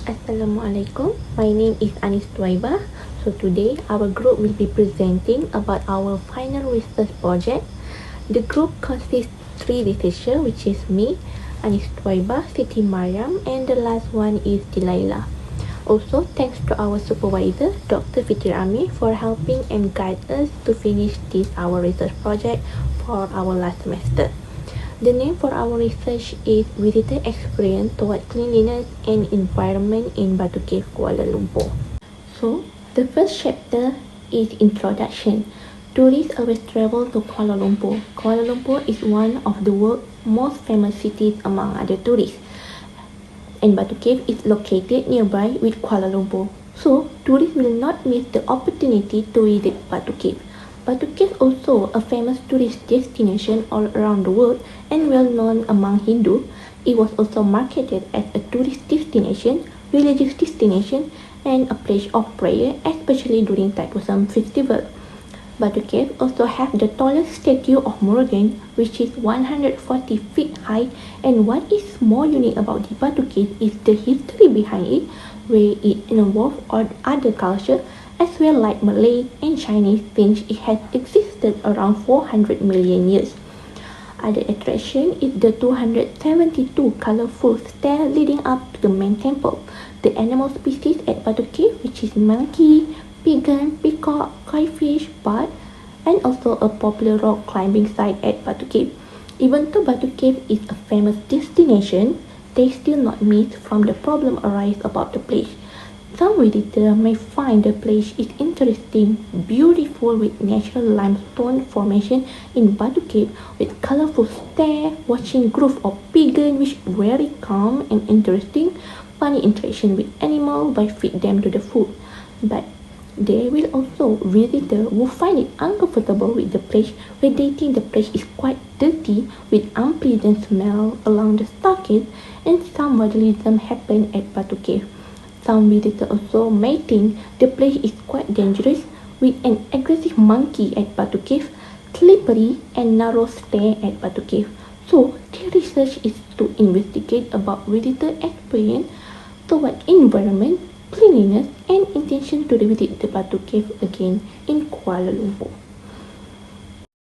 Assalamualaikum. My name is Anis Tuaiba. So today our group will be presenting about our final research project. The group consists 3 researchers, which is me, Anis Tuaiba, Siti Mariam, and the last one is Dilaila. Also, thanks to our supervisor, Dr. Fitir Amir, for helping and guide us to finish this our research project for our last semester. The name for our research is Visitor Experience Toward Cleanliness and Environment in Batu Cave, Kuala Lumpur. So, the first chapter is Introduction. Tourists always travel to Kuala Lumpur. Kuala Lumpur is one of the world's most famous cities among other tourists. And Batu Cave is located nearby with Kuala Lumpur. So, tourists will not miss the opportunity to visit Batu Cave. Batu Cave is also a famous tourist destination all around the world and well known among Hindu. It was also marketed as a tourist destination, religious destination, and a place of prayer, especially during Thaipusam festival. Batu Cave also have the tallest statue of Murugan, which is 140 feet high, and what is more unique about the Batu Cave is the history behind it, where it involves other culture as well like Malay and Chinese, since it has existed around 400 million years. Other attraction is the 272 colorful stairs leading up to the main temple. The animal species at Batu Cave, which is monkey, pigeon, peacock, kitefish, bird, and also a popular rock climbing site at Batu Cave. Even though Batu Cave is a famous destination, they still not miss from the problem arise about the place. Some visitors may find the place is interesting, beautiful with natural limestone formation in Batu Cave with colorful stairs, watching group of pigeons which very calm and interesting, funny interaction with animals by feed them to the food. But there will also visitors who find it uncomfortable with the place, where they think the place is quite dirty with unpleasant smell along the staircase, and some vandalism happen at Batu Cave. Some visitors also may think the place is quite dangerous with an aggressive monkey at Batu Cave, slippery and narrow stair at Batu Cave. So their research is to investigate about visitor experience toward environment, cleanliness and intention to revisit the Batu Cave again in Kuala Lumpur.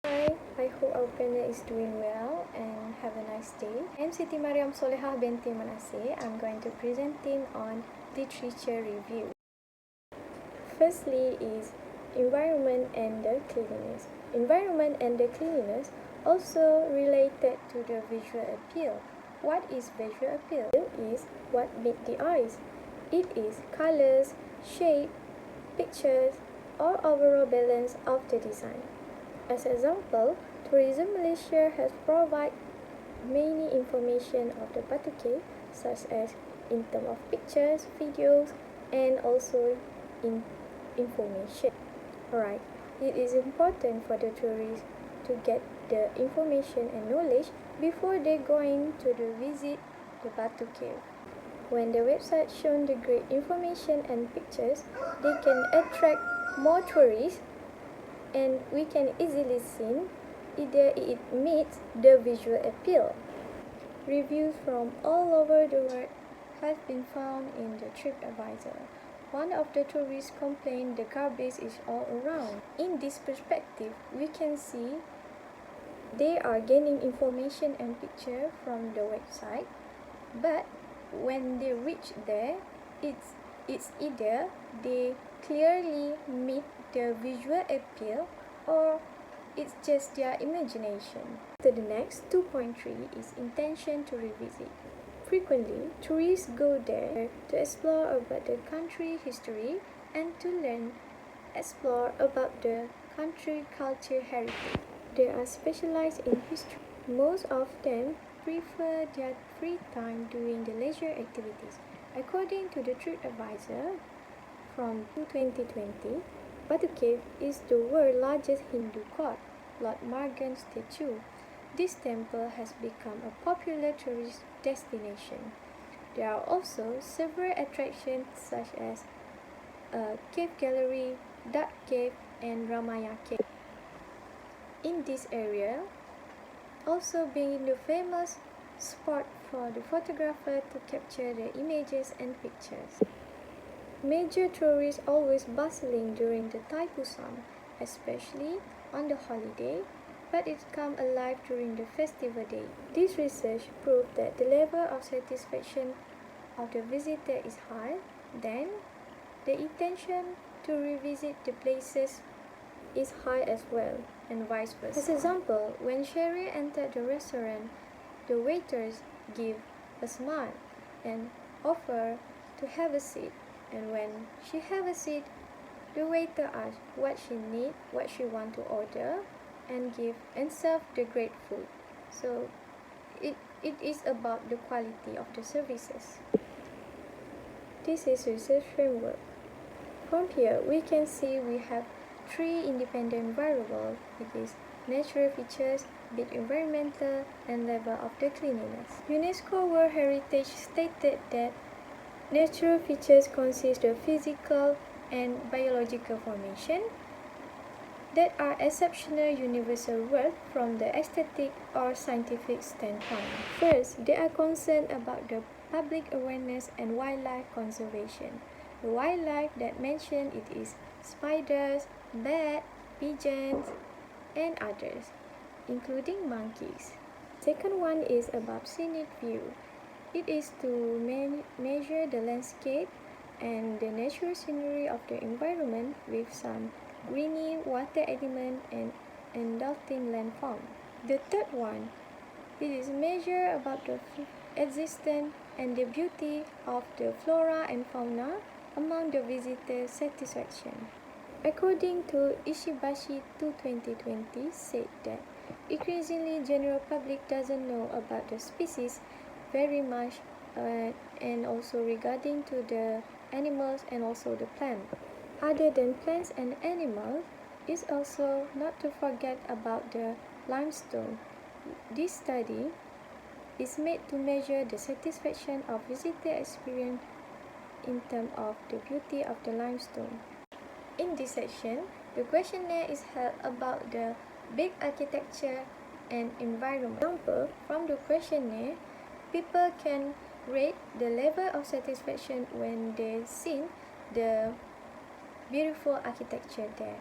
Hi, I hope our panel is doing well and have a nice day. I'm Siti Mariam Solehah binti Manaseh. I'm going to presenting on literature review. Firstly is environment and the cleanliness. Environment and the cleanliness also related to the visual appeal. What is visual appeal? It is what meets the eyes. It is colors, shape, pictures, or overall balance of the design. As example, Tourism Malaysia has provided many information of the Batu Cave, such as in terms of pictures, videos, and also in information. Alright, it is important for the tourists to get the information and knowledge before they going to the visit the Batu Cave. When the website shown the great information and pictures, they can attract more tourists, and we can easily see either it meets the visual appeal. Reviews from all over the world have been found in the TripAdvisor. One of the tourists complained the garbage is all around. In this perspective, we can see they are gaining information and picture from the website, but when they reach there, it's either they clearly meet the visual appeal or it's just their imagination. The next 2.3 is intention to revisit. Frequently, tourists go there to explore about the country history and to explore about the country culture heritage. They are specialized in history. Most of them prefer their free time during the leisure activities. According to the TripAdvisor from 2020, Batu Cave is the world's largest Hindu god, Lord Margan statue. This temple has become a popular tourist destination. There are also several attractions such as a cave gallery, dark cave, and Ramaya cave. In this area, also being the famous spot for the photographer to capture the images and pictures. Major tourists always bustling during the Thaipusam, especially on the holiday, but it come alive during the festival day. This research proved that the level of satisfaction of the visitor is high, then the intention to revisit the places is high as well, and vice versa. As example, when Sherry entered the restaurant, the waiters give a smile and offer to have a seat. And when she have a seat, the waiter asks what she need, what she want to order, and give and serve the great food. So it is about the quality of the services. This is research framework. From here, we can see we have three independent variables. It is natural features, bit environmental, and level of the cleanliness. UNESCO World Heritage stated that natural features consist of physical and biological formation that are exceptional universal world from the aesthetic or scientific standpoint. First, they are concerned about the public awareness and wildlife conservation. The wildlife that mentioned it is spiders, bats, pigeons, and others, including monkeys. Second one is about scenic view. It is to measure the landscape and the natural scenery of the environment with some greeny water element and adulting landform. The third one, it is measure about the existence and the beauty of the flora and fauna among the visitor satisfaction. According to Ishibashi 2020 said that increasingly general public doesn't know about the species very much and also regarding to the animals and also the plant. Other than plants and animals, is also not to forget about the limestone. This study is made to measure the satisfaction of visitor experience in terms of the beauty of the limestone. In this section, the questionnaire is held about the big architecture and environment. For example, from the questionnaire, people can rate the level of satisfaction when they see the beautiful architecture there.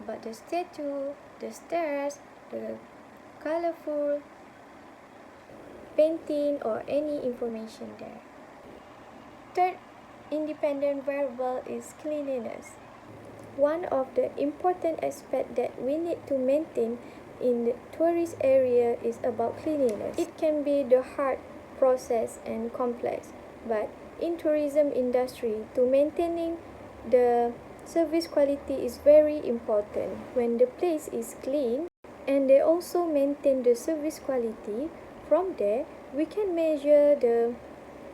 But the statue, the stairs, the colorful painting or any information there. Third independent variable is cleanliness. One of the important aspects that we need to maintain in the tourist area is about cleanliness. It can be the hard process and complex, but in tourism industry, to maintaining the service quality is very important. When the place is clean and they also maintain the service quality, from there we can measure the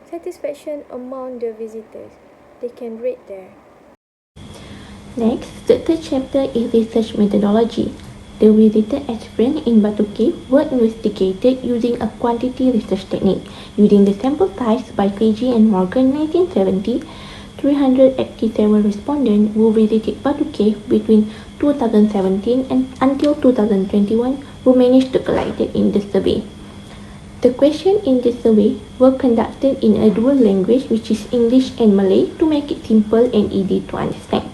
satisfaction among the visitors. They can rate there. Next, the third chapter is research methodology. The visitor experience in Batu Cave were investigated using a quantity research technique. Using the sample size by KG and Morgan 1970, 387 respondents who visited Batu Cave between 2017 and until 2021 were managed to collected in the survey. The questions in the survey were conducted in a dual language, which is English and Malay, to make it simple and easy to understand.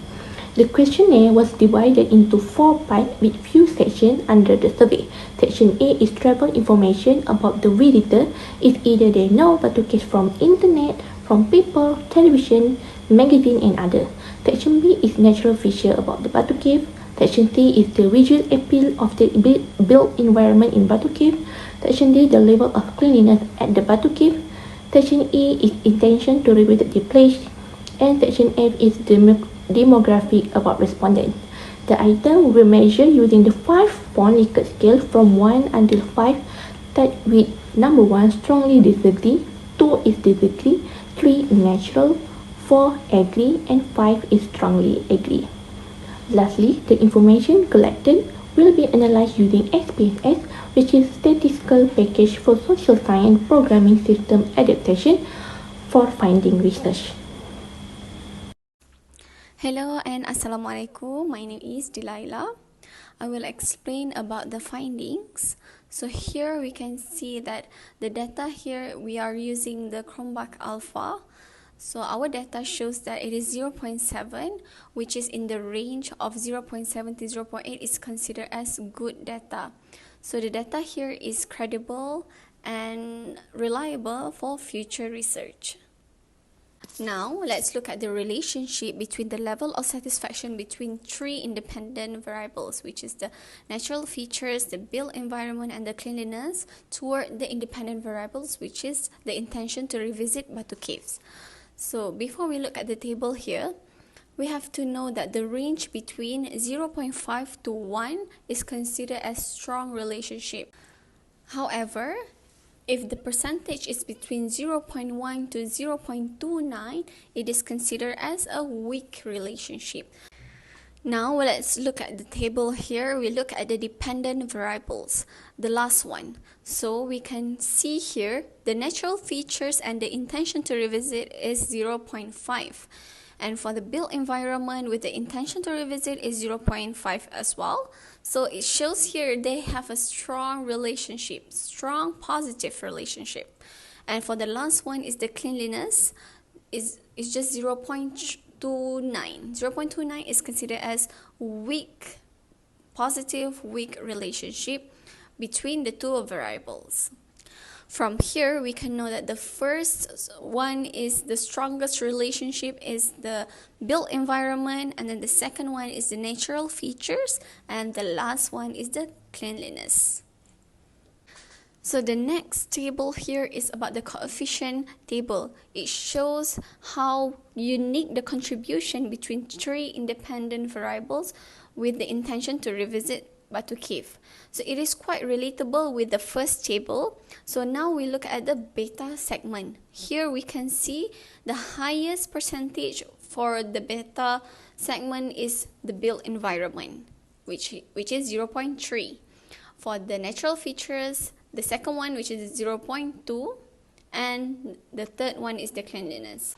The questionnaire was divided into 4 parts with few sections under the survey. Section A is travel information about the visitor. It's either they know Batu Cave from internet, from paper, television, magazine and other. Section B is natural feature about the Batu Cave. Section C is the visual appeal of the built environment in Batu Cave. Section D, the level of cleanliness at the Batu Cave. Section E is intention to revisit the place. And Section F is the demographic about respondents. The item will be measured using the 5-point Likert scale from 1 until 5, start with number 1 strongly disagree, 2 is disagree, 3 natural, 4 agree, and 5 is strongly agree. Lastly, the information collected will be analyzed using SPSS, which is Statistical Package for Social Science Programming System Adaptation for Finding Research. Hello and Assalamualaikum. My name is Delilah. I will explain about the findings. So here we can see that the data here, we are using the Chromebook Alpha. So our data shows that it is 0.7, which is in the range of 0.7 to 0.8 is considered as good data. So the data here is credible and reliable for future research. Now, let's look at the relationship between the level of satisfaction between three independent variables, which is the natural features, the built environment, and the cleanliness, toward the independent variables, which is the intention to revisit Batu Caves. So, before we look at the table here, we have to know that the range between 0.5 to 1 is considered as strong relationship. However, if the percentage is between 0.1 to 0.29, it is considered as a weak relationship. Now let's look at the table here. We look at the dependent variables, the last one. So we can see here the natural features and the intention to revisit is 0.5. And for the built environment with the intention to revisit is 0.5 as well. So it shows here they have a strong relationship, strong positive relationship. And for the last one is the cleanliness, is just 0.29. 0.29 is considered as weak, positive, weak relationship between the two variables. From here, we can know that the first one is the strongest relationship is the built environment, and then the second one is the natural features, and the last one is the cleanliness. So the next table here is about the coefficient table. It shows how unique the contribution between three independent variables with the intention to revisit Batu Cave. So it is quite relatable with the first table. So now we look at the beta segment. Here we can see the highest percentage for the beta segment is the built environment, which is 0.3. For the natural features, the second one, which is 0.2, and the third one is the cleanliness.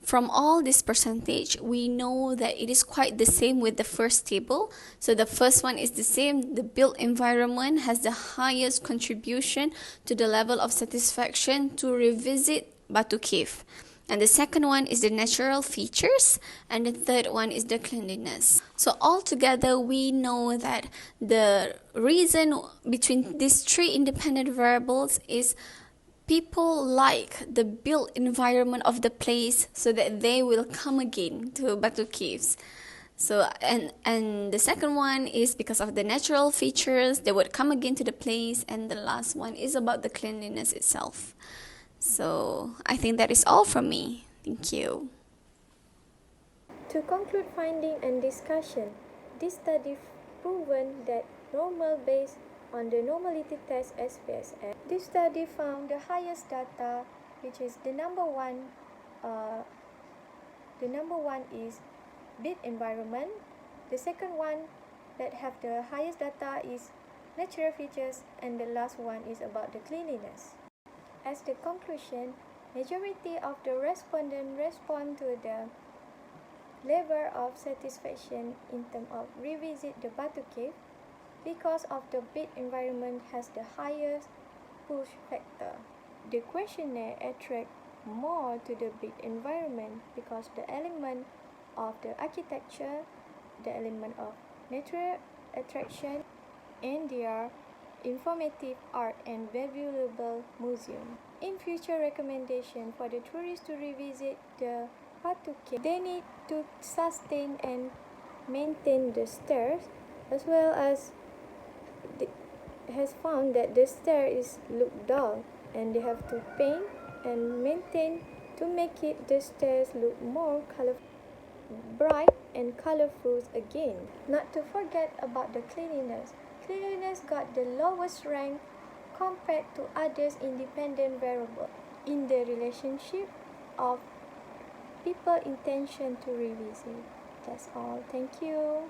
From all this percentage, we know that it is quite the same with the first table. So the first one is the same. The built environment has the highest contribution to the level of satisfaction to revisit Batu Cave. And the second one is the natural features, and the third one is the cleanliness. So altogether, we know that the reason between these three independent variables is people like the built environment of the place so that they will come again to Batu Caves. So and the second one is because of the natural features, they would come again to the place, and the last one is about the cleanliness itself. So I think that is all from me. Thank you. To conclude finding and discussion, this study proven that normal based on the normality test SPSS. This study found the highest data, which is the number one. The number one is built environment. The second one that have the highest data is natural features, and the last one is about the cleanliness. As the conclusion, majority of the respondents respond to the level of satisfaction in terms of revisit the Batu Cave because of the built environment has the highest push factor. The questionnaire attract more to the built environment because the element of the architecture, the element of natural attraction, and their informative art and valuable museum. In future recommendation for the tourists to revisit the Batu Cave, they need to sustain and maintain the stairs, as well as has found that the stairs look dull, and they have to paint and maintain to make the stairs look more colorful, bright and colorful again. Not to forget about the cleanliness. Cleanliness got the lowest rank compared to others independent variables in the relationship of people intention to revisit. That's all. Thank you.